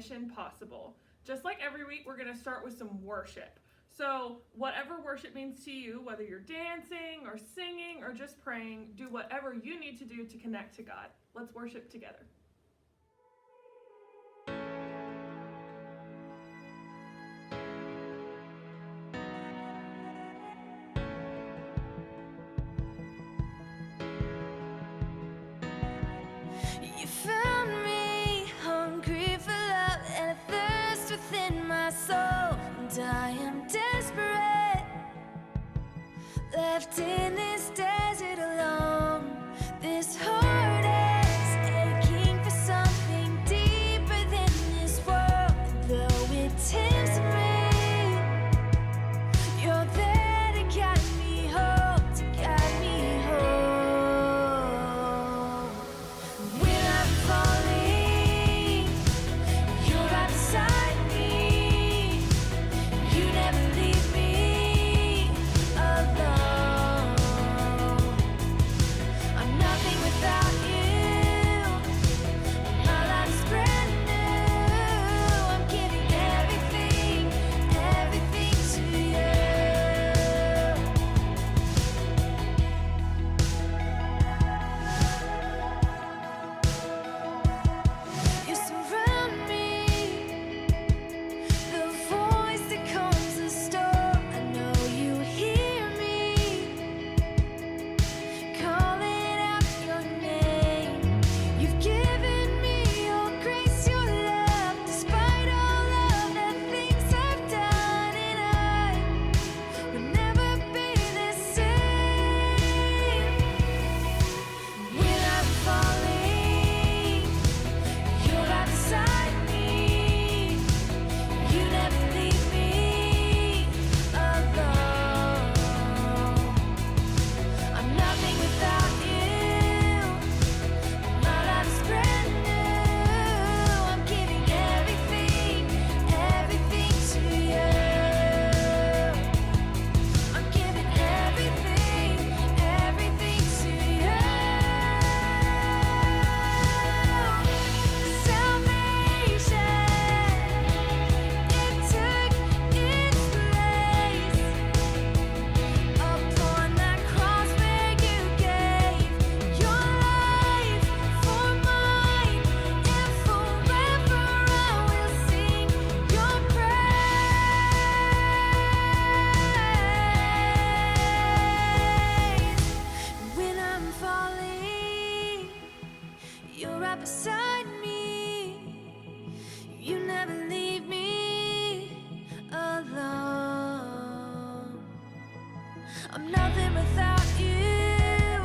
mission possible. Just like every week, we're going to start with some worship. So whatever worship means to you, whether you're dancing or singing or just praying, do whatever you need to do to connect to God. Let's worship together. You found me hungry for love and a thirst within my soul, and I am desperate, left in this desert alone. This heart is aching for something deeper than this world, and though it tempts me, you're there to guide me home, to guide me home. When I'm falling, you're right beside me. You never leave me alone. I'm nothing without you. My life's brand new. I'm giving everything, everything to you. You surround me, the voice that calms the storm. I know you hear me, calling out your name. You've given me your grace, your love, despite all of the things I've done, and I will never be the same. When I'm falling, you're right beside me. You never leave me alone. I'm nothing without you. My life's brand new. I'm giving everything, everything to you. I'm giving everything, everything to you. Salvation, it took its place upon that cross where you gave your life for mine, and forever I will sing your praise. When I'm falling, you're right beside me. You never leave me alone. I'm nothing without you.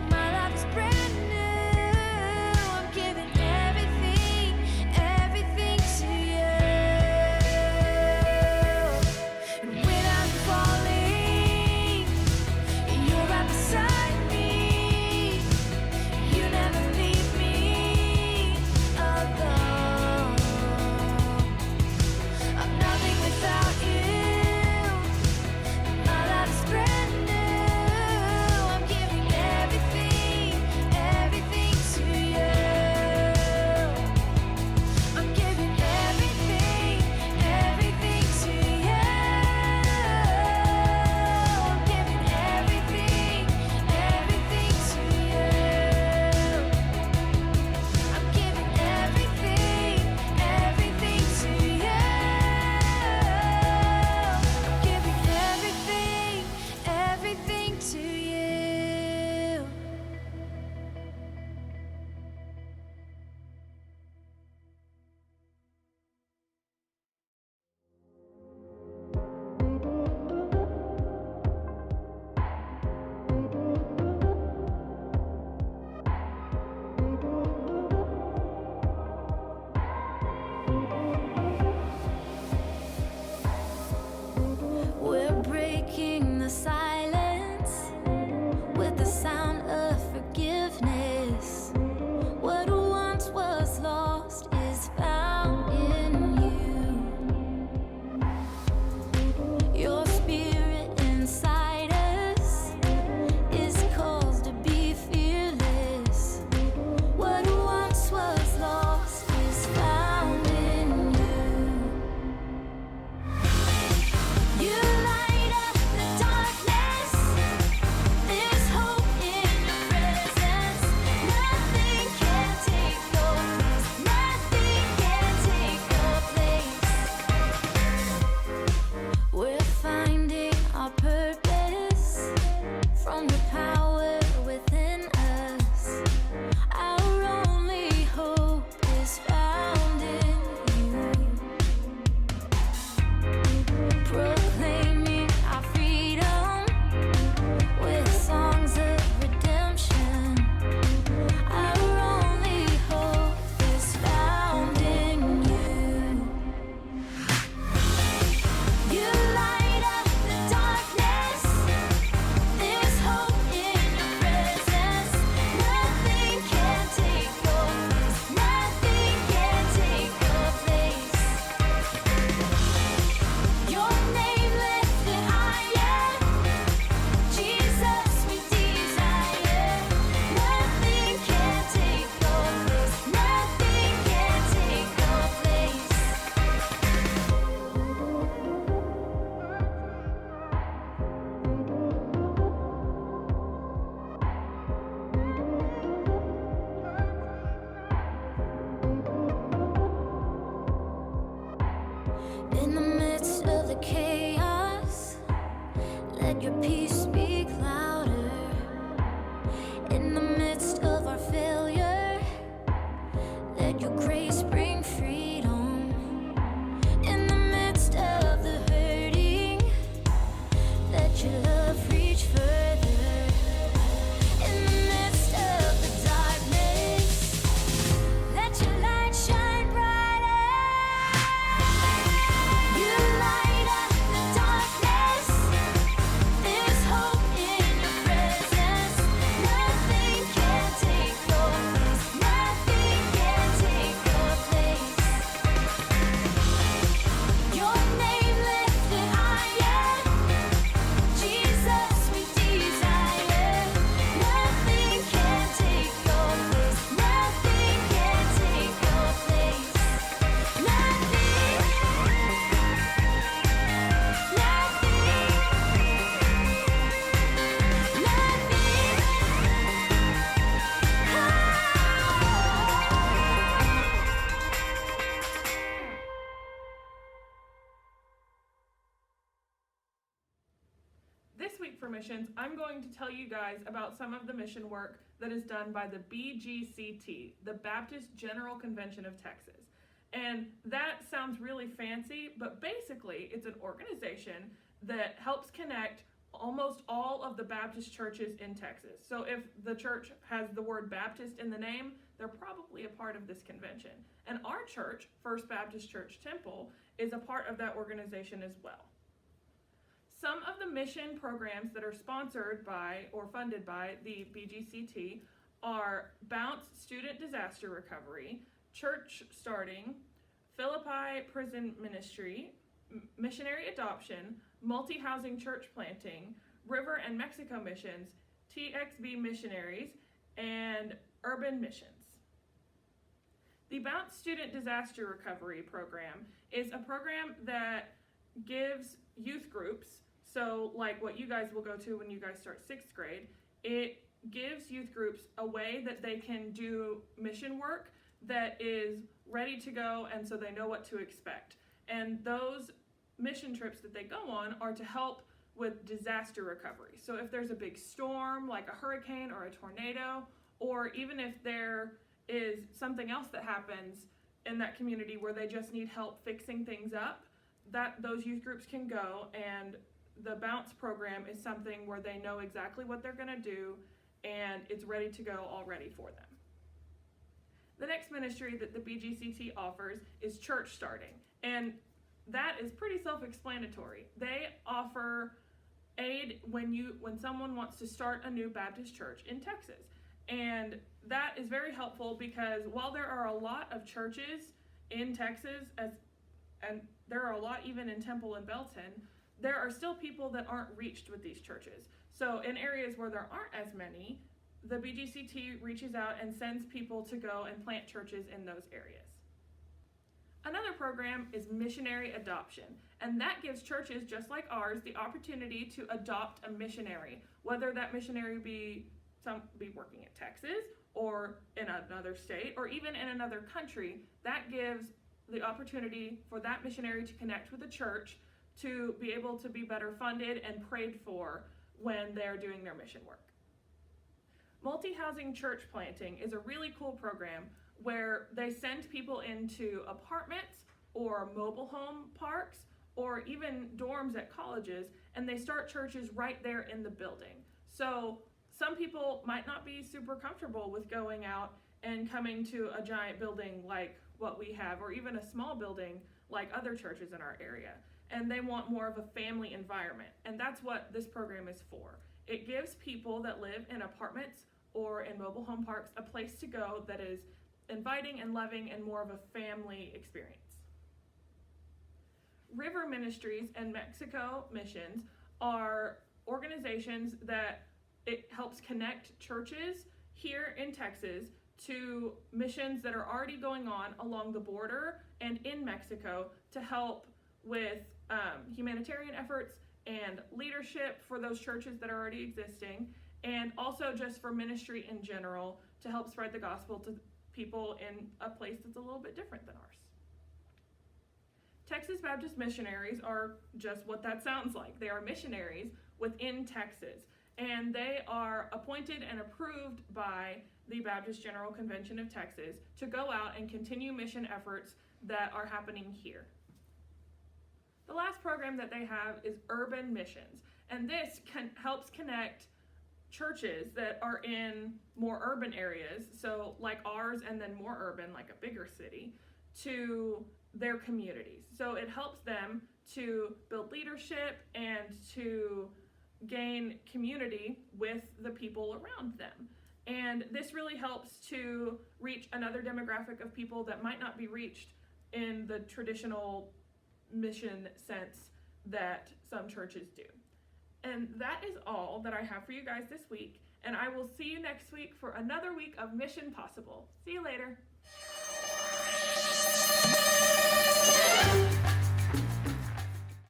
My life is brand new. I'm giving everything, everything to you. And when I'm falling, you're right beside me. You never leave me alone. I'm nothing without you. My life's brand new. speak louder in the midst of our failure. Let your grace bring freedom in the midst of the hurting. Let your love reach further in the midst of the darkness. Let your light shine brighter. You light up the darkness. There's hope in your presence. Nothing can take your place. Nothing can take your place. Your name lifted higher. Jesus, we desire. Nothing can take your place. Nothing can take your place. This week for missions, I'm going to tell you guys about some of the mission work that is done by the BGCT, the Baptist General Convention of Texas. And that sounds really fancy, but basically it's an organization that helps connect almost all of the Baptist churches in Texas. So if the church has the word Baptist in the name, they're probably a part of this convention. And our church, First Baptist Church Temple, is a part of that organization as well. Some of the mission programs that are sponsored by or funded by the BGCT are Bounce Student Disaster Recovery, Church Starting, Philippi Prison Ministry, Missionary Adoption, Multi-Housing Church Planting, River and Mexico Missions, TXB Missionaries, and Urban Missions. The Bounce Student Disaster Recovery Program is a program that gives youth groups, so like what you guys will go to when you guys start 6th grade, it gives youth groups a way that they can do mission work that is ready to go, and so they know what to expect. And those mission trips that they go on are to help with disaster recovery. So if there's a big storm like a hurricane or a tornado, or even if there is something else that happens in that community where they just need help fixing things up, that those youth groups can go, and the Bounce program is something where they know exactly what they're going to do and it's ready to go already for them. The next ministry that the BGCT offers is Church Starting, and that is pretty self-explanatory. They offer aid when someone wants to start a new Baptist church in Texas. And that is very helpful because while there are a lot of churches in Texas, and there are a lot even in Temple and Belton, there are still people that aren't reached with these churches. So in areas where there aren't as many, the BGCT reaches out and sends people to go and plant churches in those areas. Another program is Missionary Adoption, and that gives churches just like ours the opportunity to adopt a missionary, whether that missionary be working in Texas or in another state or even in another country. That gives the opportunity for that missionary to connect with a church to be able to be better funded and prayed for when they're doing their mission work. Multi-Housing Church Planting is a really cool program where they send people into apartments or mobile home parks or even dorms at colleges, and they start churches right there in the building. So some people might not be super comfortable with going out and coming to a giant building like what we have, or even a small building like other churches in our area, and they want more of a family environment, and that's what this program is for. It gives people that live in apartments or in mobile home parks a place to go that is inviting and loving and more of a family experience. River Ministries and Mexico Missions are organizations that it helps connect churches here in Texas to missions that are already going on along the border and in Mexico to help with humanitarian efforts and leadership for those churches that are already existing, and also just for ministry in general to help spread the gospel to people in a place that's a little bit different than ours. Texas Baptist missionaries are just what that sounds like. They are missionaries within Texas. And they are appointed and approved by the Baptist General Convention of Texas to go out and continue mission efforts that are happening here. The last program that they have is Urban Missions, and this helps connect churches that are in more urban areas, so like ours and then more urban, like a bigger city, to their communities. So it helps them to build leadership and to gain community with the people around them. And this really helps to reach another demographic of people that might not be reached in the traditional mission sense that some churches do. And that is all that I have for you guys this week. And I will see you next week for another week of Mission Possible. See you later.